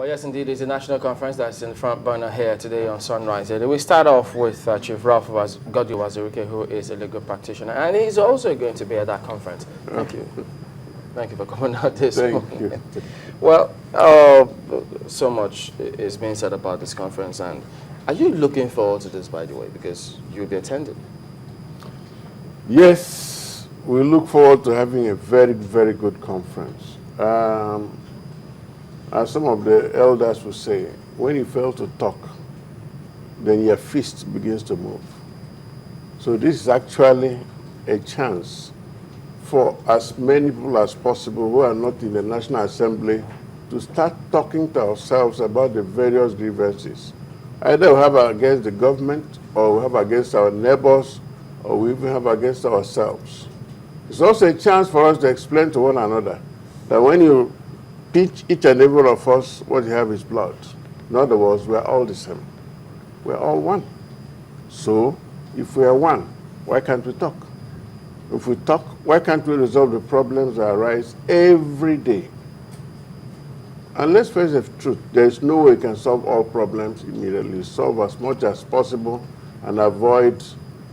Well, yes, indeed, it's a national conference that's in the front burner here today on Sunrise. We start off with Chief Ralph Goddy Uwazurike, who is a legal practitioner, and he's also going to be at that conference. Thank you. Thank you for coming out this morning. You. Well, so much is being said about this conference, and are you looking forward to this, by the way, because you'll be attending? Yes, we look forward to having a very, very good conference. As some of the elders will say, when you fail to talk, then your fist begins to move. So this is actually a chance for as many people as possible who are not in the National Assembly to start talking to ourselves about the various grievances. Either we have against the government, or we have against our neighbors, or we even have against ourselves. It's also a chance for us to explain to one another that when you teach each and every one of us what you have is blood. In other words, we're all the same. We're all one. So, if we are one, why can't we talk? If we talk, why can't we resolve the problems that arise every day? And let's face the truth, there is no way we can solve all problems immediately. Solve as much as possible and avoid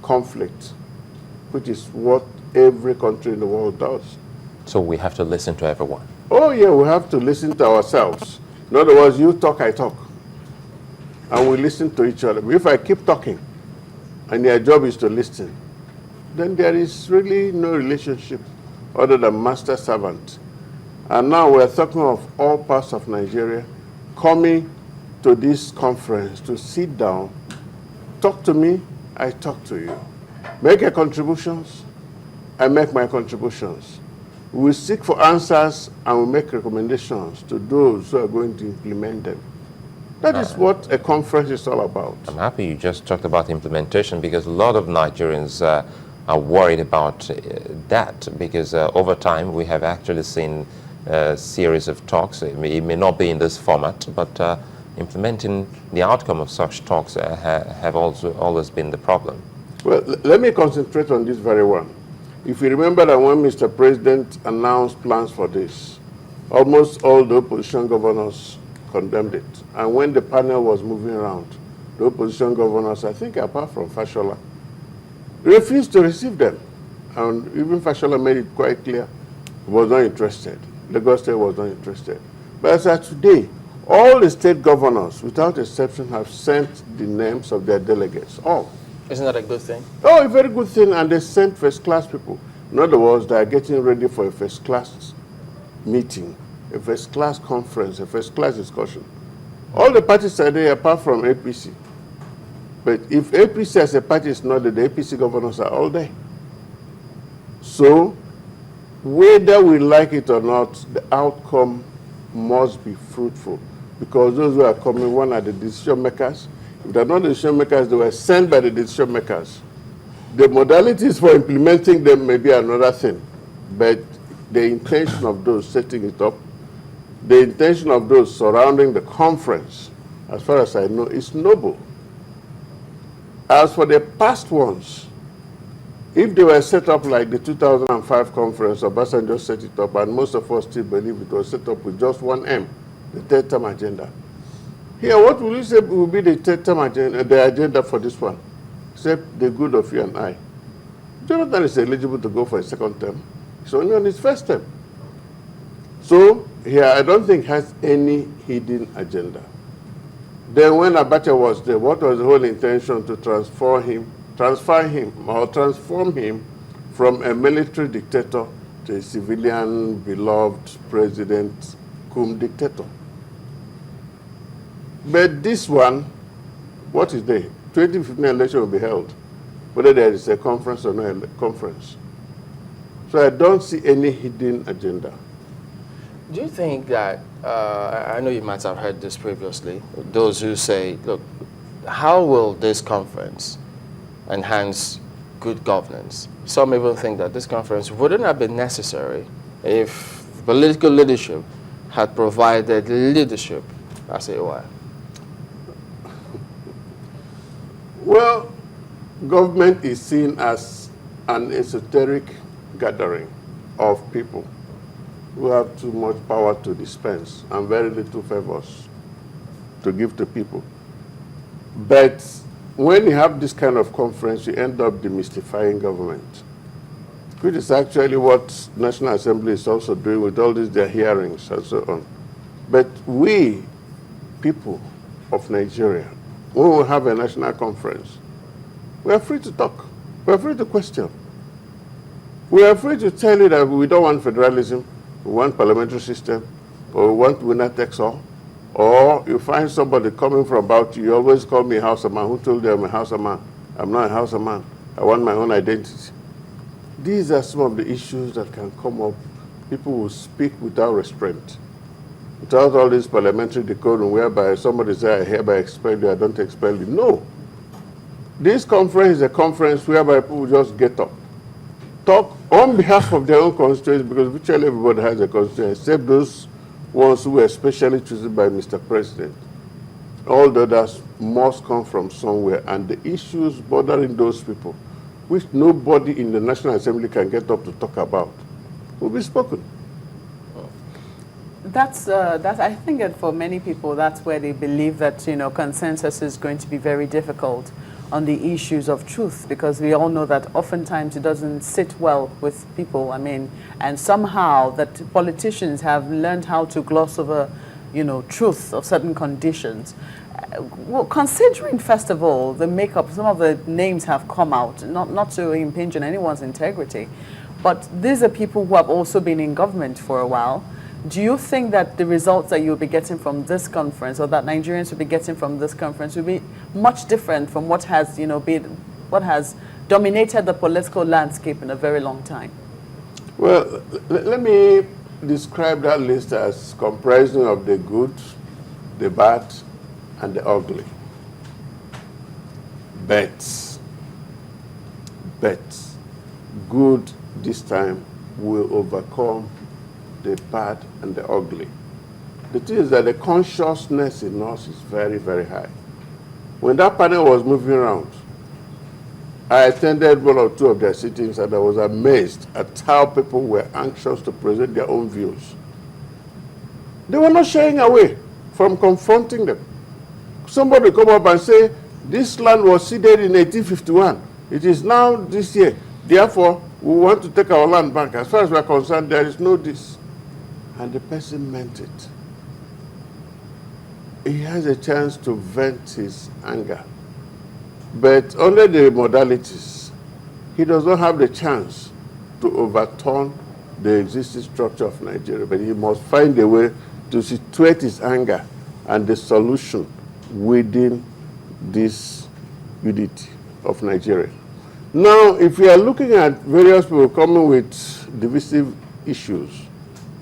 conflict, which is what every country in the world does. So we have to listen to everyone. Oh yeah, we have to listen to ourselves. In other words, you talk, I talk. And we listen to each other. But if I keep talking, and your job is to listen, then there is really no relationship other than master-servant. And now we're talking of all parts of Nigeria coming to this conference to sit down, talk to me, I talk to you. Make your contributions, I make my contributions. We seek for answers and we make recommendations to those who are going to implement them. That is what a conference is all about. I'm happy you just talked about implementation, because a lot of Nigerians are worried about that, because over time we have actually seen a series of talks. It may not be in this format, but implementing the outcome of such talks have also always been the problem. Well, let me concentrate on this very one. If you remember that when Mr. President announced plans for this, almost all the opposition governors condemned it. And when the panel was moving around, the opposition governors, I think apart from Fashola, refused to receive them. And even Fashola made it quite clear he was not interested. Lagos State was not interested. But as of today, all the state governors, without exception, have sent the names of their delegates, all. Isn't that a good thing? Oh, a very good thing, and they sent first-class people. In other words, they are getting ready for a first-class meeting, a first-class conference, a first-class discussion. All the parties are there apart from APC. But if APC as a party is not there, the APC governors are all there. So, whether we like it or not, the outcome must be fruitful, because those who are coming, one are the decision makers. If they're not the decision makers, they were sent by the decision makers. The modalities for implementing them may be another thing, but the intention of those setting it up, the intention of those surrounding the conference, as far as I know, is noble. As for the past ones, if they were set up like the 2005 conference, Obasanjo set it up, and most of us still believe it was set up with just one M, the third term agenda. Here, what will you say will be the third term agenda, the agenda for this one? Except the good of you and I. Jonathan is eligible to go for a second term. He's only on his first term. So, here, I don't think has any hidden agenda. Then when Abacha was there, what was the whole intention to transform him from a military dictator to a civilian, beloved president, cum dictator? But this one, what is there? 2015 election will be held, whether there is a conference or no conference. So I don't see any hidden agenda. Do you think that, I know you might have heard this previously, those who say, look, how will this conference enhance good governance? Some even think that this conference wouldn't have been necessary if political leadership had provided leadership, as it were. Well, government is seen as an esoteric gathering of people who have too much power to dispense and very little favors to give to people. But when you have this kind of conference, you end up demystifying government, which is actually what National Assembly is also doing with all these their hearings and so on. But we, people of Nigeria, when we have a national conference, we are free to talk. We are free to question. We are free to tell you that we don't want federalism, we want parliamentary system, or we want winner takes all. Or you find somebody coming from about you always call me a Hausaman. Who told you I'm a Hausaman? I'm not a Hausaman. I want my own identity. These are some of the issues that can come up. People will speak without restraint, without all this parliamentary decorum whereby somebody says, I hereby expel you, I don't expel you. No. This conference is a conference whereby people will just get up, talk on behalf of their own constituents, because virtually everybody has a constituent, except those ones who were specially chosen by Mr. President. All the others must come from somewhere, and the issues bothering those people, which nobody in the National Assembly can get up to talk about, will be spoken. That's I think that for many people, that's where they believe that, you know, consensus is going to be very difficult on the issues of truth, because we all know that oftentimes it doesn't sit well with people. I mean, and somehow that politicians have learned how to gloss over, you know, truth of certain conditions. Well, considering, first of all, the makeup, some of the names have come out, not to impinge on anyone's integrity, but these are people who have also been in government for a while. Do you think that the results that you'll be getting from this conference, or that Nigerians will be getting from this conference, will be much different from what has, you know, what has dominated the political landscape in a very long time? Well, let me describe that list as comprising of the good, the bad, and the ugly. Bets. Good this time will overcome the bad and the ugly. The thing is that the consciousness in us is very, very high. When that panel was moving around, I attended one or two of their sittings, and I was amazed at how people were anxious to present their own views. They were not shying away from confronting them. Somebody come up and say, this land was ceded in 1851. It is now this year. Therefore, we want to take our land back. As far as we are concerned, there is no this. And the person meant it. He has a chance to vent his anger. But under the modalities, he does not have the chance to overturn the existing structure of Nigeria. But he must find a way to situate his anger and the solution within this unity of Nigeria. Now, if we are looking at various people coming with divisive issues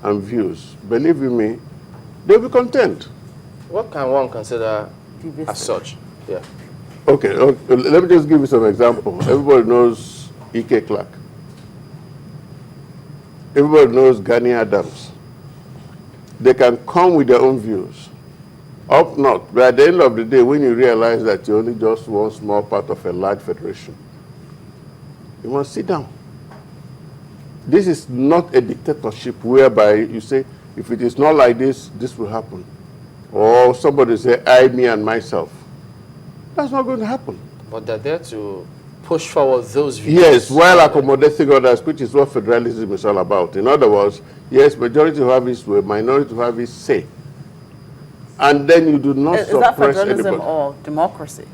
and views, believe you me, they'll be content. What can one consider as such? Yeah. Okay, let me just give you some example. Everybody knows E.K. Clark. Everybody knows Gani Adams. They can come with their own views. Up north, but at the end of the day, when you realize that you're only just one small part of a large federation, you must sit down. This is not a dictatorship whereby you say, if it is not like this, this will happen. Or somebody say, I, me, and myself. That's not going to happen. But they're there to push forward those views. Yes, while accommodating others, which is what federalism is all about. In other words, yes, majority will have its way, minority will have its say. And then you do not suppress anybody. Is that federalism or democracy?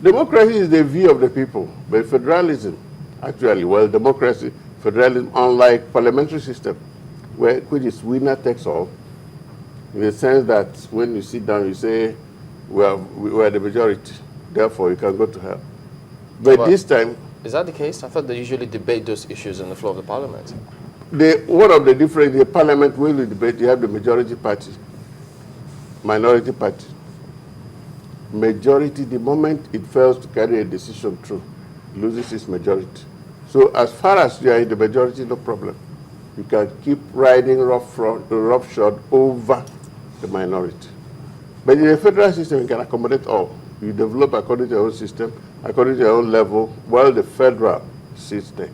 Democracy is the view of the people, but federalism, actually, well, democracy, federalism, unlike parliamentary system, which is winner takes all, in the sense that when you sit down, you say, we are the majority, therefore you can go to hell. But this time... Is that the case? I thought they usually debate those issues on the floor of the parliament. One of the different, the parliament will debate, you have the majority party, minority party. Majority, the moment it fails to carry a decision through, loses its majority. So as far as you are in the majority, no problem. You can keep riding roughshod over the minority. But in a federal system, you can accommodate all. You develop according to your own system, according to your own level, while the federal sits there.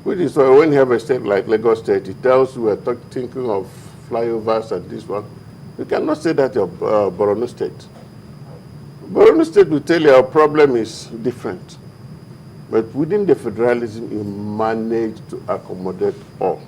Which is why when you have a state like Lagos State, it tells you we're thinking of flyovers and this one. You cannot say that of Borno State. Borno State will tell you our problem is different. But within the federalism, you manage to accommodate all.